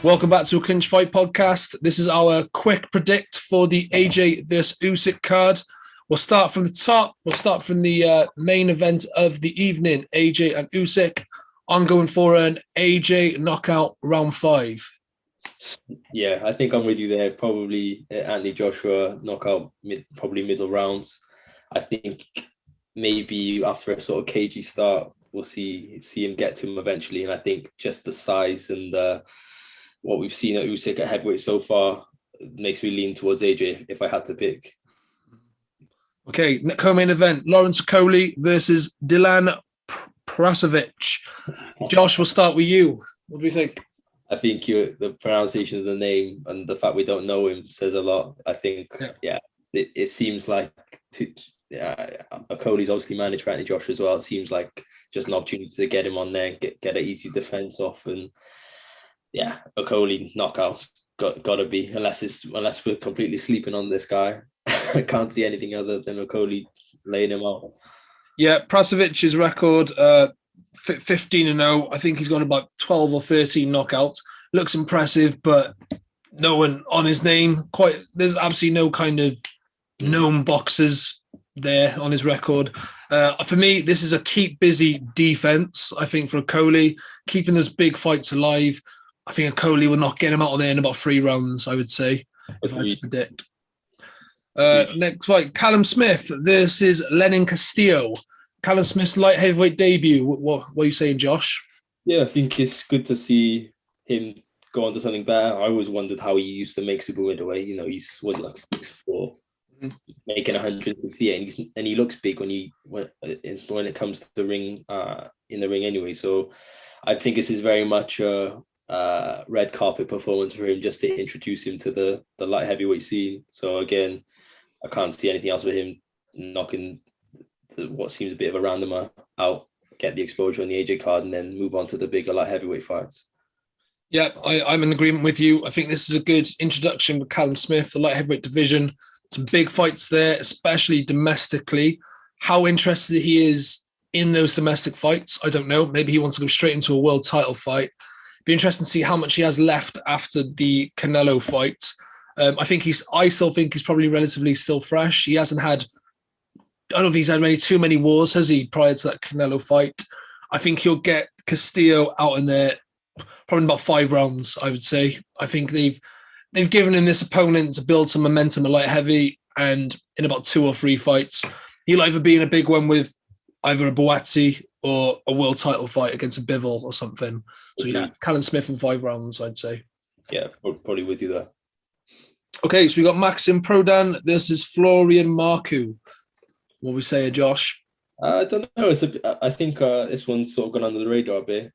Welcome back to a Clinch Fight podcast. This is our quick predict for the AJ vs Usyk card. We'll start from the top. We'll start from the main event of the evening, AJ and Usyk. I'm going for an AJ knockout round 5. Yeah, I think I'm with you there. Probably Anthony Joshua knockout, probably middle rounds. I think maybe after a sort of cagey start, we'll see him get to him eventually. And I think just the size and what we've seen at Usyk at heavyweight so far makes me lean towards AJ if I had to pick. Okay, co-main event, Lawrence Okolie versus Dilan Prasovic. Josh, we'll start with you. What do you think? I think the pronunciation of the name and the fact we don't know him says a lot. I think, it seems like Okolie's obviously managed by Anthony Joshua as well. It seems like just an opportunity to get him on there, get an easy defense off, and Okolie knockouts got to be unless we're completely sleeping on this guy. I can't see anything other than Okolie laying him out. Yeah, Prasovic's record 15-0. I think he's got about 12 or 13 knockouts. Looks impressive, but no one on his name. There's absolutely no kind of known boxers there on his record. For me, this is a keep busy defense. I think for Okolie, keeping those big fights alive. I think Okolie will not get him out of there in about 3 rounds, I would say, if I had to predict. Next fight, Callum Smith versus Lenin Castillo. Callum Smith's light heavyweight debut. What are you saying, Josh? Yeah, I think it's good to see him go on to something better. I always wondered how he used to make super middleweight. You know, he's like 6'4", making 168, and he looks big when it comes to the ring, in the ring anyway. So I think this is very much a red carpet performance for him, just to introduce him to the light heavyweight scene. So again, I can't see anything else with him knocking what seems a bit of a randomer out, get the exposure on the AJ card, and then move on to the bigger light heavyweight fights. Yeah, I'm in agreement with you. I think this is a good introduction with Callum Smith, the light heavyweight division. Some big fights there, especially domestically. How interested he is in those domestic fights, I don't know. Maybe he wants to go straight into a world title fight. Be interesting to see how much he has left after the Canelo fight. I still think he's probably relatively still fresh. He hasn't had, I don't know if he's had too many wars, has he, prior to that Canelo fight? I think he'll get Castillo out in there probably about 5 rounds, I would say. I think they've given him this opponent to build some momentum at light heavy, and in about 2 or 3 fights, he'll either be in a big one with either a Boatti or a world title fight against a Bivol or something. So yeah, Callum Smith in 5 rounds, I'd say. Yeah, probably with you there. Okay, so we got Maxim Prodan versus Florian Marku. What we say, Josh? I don't know. I think this one's sort of gone under the radar a bit.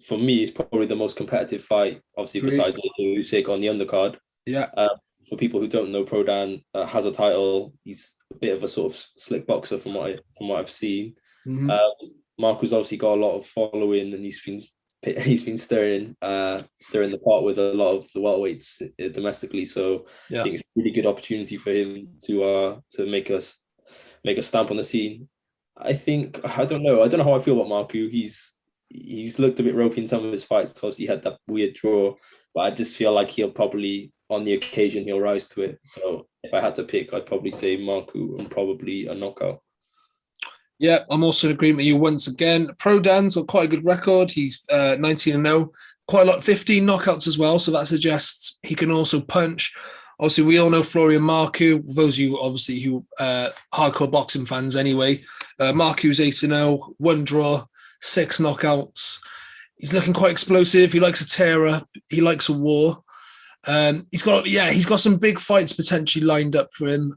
For me, it's probably the most competitive fight, obviously, besides Usyk on the undercard. Yeah. For people who don't know, Prodan has a title. He's a bit of a sort of slick boxer from what I've seen. Mm-hmm. Marku's obviously got a lot of following, and he's been stirring the pot with a lot of the welterweights domestically. So I think it's a really good opportunity for him to make a stamp on the scene. I don't know how I feel about Marku. He's looked a bit ropey in some of his fights. Obviously, he had that weird draw, but I just feel like he'll probably, on the occasion, he'll rise to it. So if I had to pick, I'd probably say Marku and probably a knockout. Yeah, I'm also in agreement with you once again. Prodan's got quite a good record. He's 19-0, quite a lot, 15 knockouts as well. So that suggests he can also punch. Obviously, we all know Florian Marku. Those of you, obviously, who hardcore boxing fans anyway. Marku's 8-0, 1 draw, 6 knockouts. He's looking quite explosive. He likes a terror. He likes a war. He's got some big fights potentially lined up for him.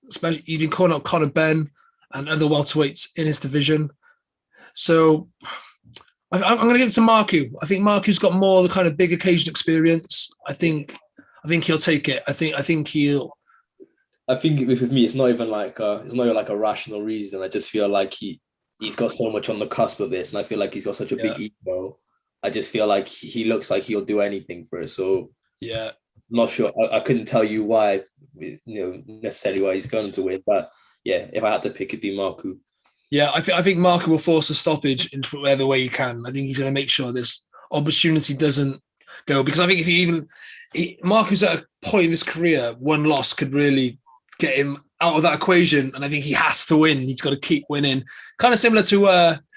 Especially, he's been calling out Conor Benn and other welterweights in his division. So I'm going to give it to Marku. I think Marku's got more of the kind of big occasion experience. I think he'll take it. I think he'll. I think with me, it's not even like a rational reason. I just feel like he's got so much on the cusp of this, and I feel like he's got such a big ego. I just feel like he looks like he'll do anything for it. So yeah, I'm not sure. I couldn't tell you why, necessarily why he's going to win, but yeah, if I had to pick, it'd be Marku. Yeah, I think Marku will force a stoppage in whatever way he can. I think he's going to make sure this opportunity doesn't go, because I think if Marku's at a point in his career, one loss could really get him out of that equation, and I think he has to win. He's got to keep winning. Kind of similar to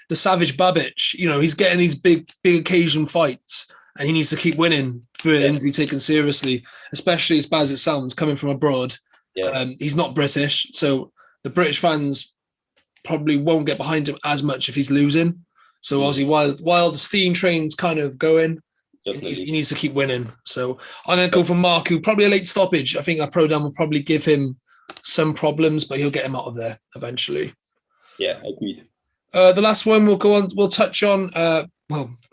the Savage Babic. He's getting these big occasion fights, and he needs to keep winning for him to be taken seriously, especially as bad as it sounds, coming from abroad. Yeah. He's not British, so the British fans probably won't get behind him as much if he's losing. So obviously, while the steam train's kind of going, he needs to keep winning. So I'm going to go for Marku, probably a late stoppage. I think Prodan will probably give him some problems, but he'll get him out of there eventually. Yeah, agreed. The last one we'll touch on,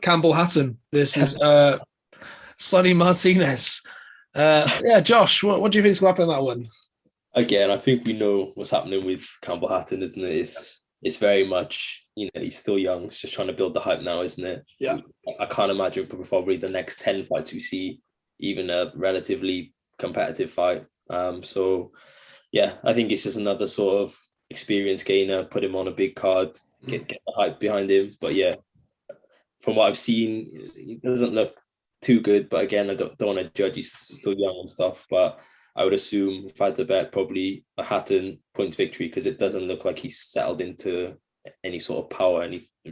Campbell Hatton. This is Sonny Martinez. Josh, what do you think is going to happen in that one? Again, I think we know what's happening with Campbell Hatton, isn't it? It's very much, he's still young. It's just trying to build the hype now, isn't it? Yeah. I can't imagine for probably the next 10 fights we see even a relatively competitive fight. So, yeah, I think it's just another sort of experience gainer, put him on a big card, get the hype behind him. But, yeah, from what I've seen, it doesn't look too good. But, again, I don't want to judge. He's still young and stuff. But I would assume, if I had to bet, probably a Hatton points victory, because it doesn't look like he's settled into any sort of power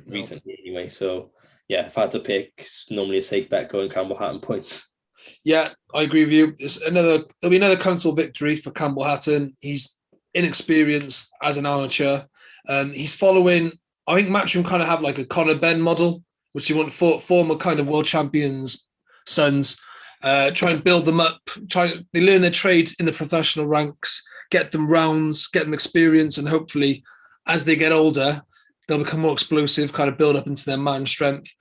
recently anyway. So, yeah, if I had to pick, it's normally a safe bet going Campbell Hatton points. Yeah, I agree with you. There'll be another comfortable victory for Campbell Hatton. He's inexperienced as an amateur. He's following, I think Matchroom kind of have like a Conor Benn model, which you want former kind of world champions' sons. Try and build them up. They learn their trade in the professional ranks, get them rounds, get them experience, and hopefully, as they get older, they'll become more explosive, kind of build up into their man strength.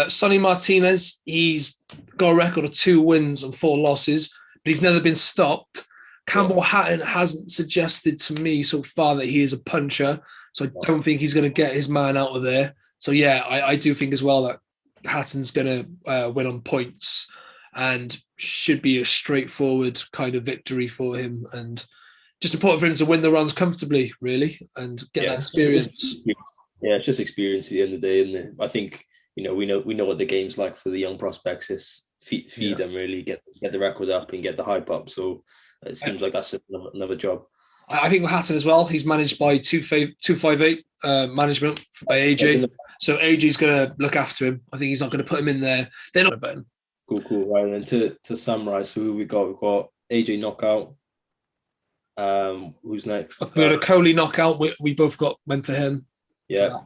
Sonny Martinez, he's got a record of 2 wins and 4 losses, but he's never been stopped. Campbell Hatton hasn't suggested to me so far that he is a puncher, so I don't think he's going to get his man out of there. So, yeah, I do think as well that Hatton's going to win on points and should be a straightforward kind of victory for him, and just important for him to win the rounds comfortably, really, and get that experience. It's just experience at the end of the day, isn't it? I think we know what the game's like for the young prospects. Is feed them, really, get the record up and get the hype up. So it seems like that's another job. I think with Hatton as well, he's managed by 258 management by AJ. So AJ's going to look after him. I think he's not going to put him in there. They're not betting. Cool. Right, and then to summarize, so who we've got AJ knockout. Who's next? We got a Coley knockout. We both went for him. Yeah.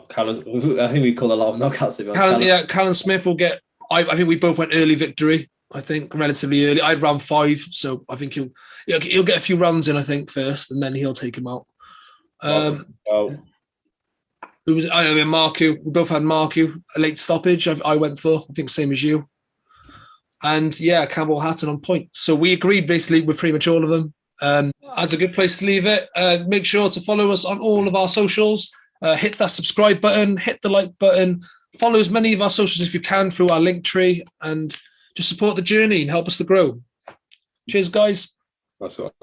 Callum, I think we call a lot of knockouts. Callum Smith will get. I think we both went early victory. I think relatively early. I had round 5, so I think he'll get a few rounds in. I think first, and then he'll take him out. Who was Marku? We both had Marku, a late stoppage. I went for, I think, same as you. And yeah, Campbell Hatton on point. So we agreed basically with pretty much all of them. That's a good place to leave it. Make sure to follow us on all of our socials. Hit that subscribe button, hit the like button, follow as many of our socials if you can through our link tree, and just support the journey and help us to grow. Cheers, guys. That's all.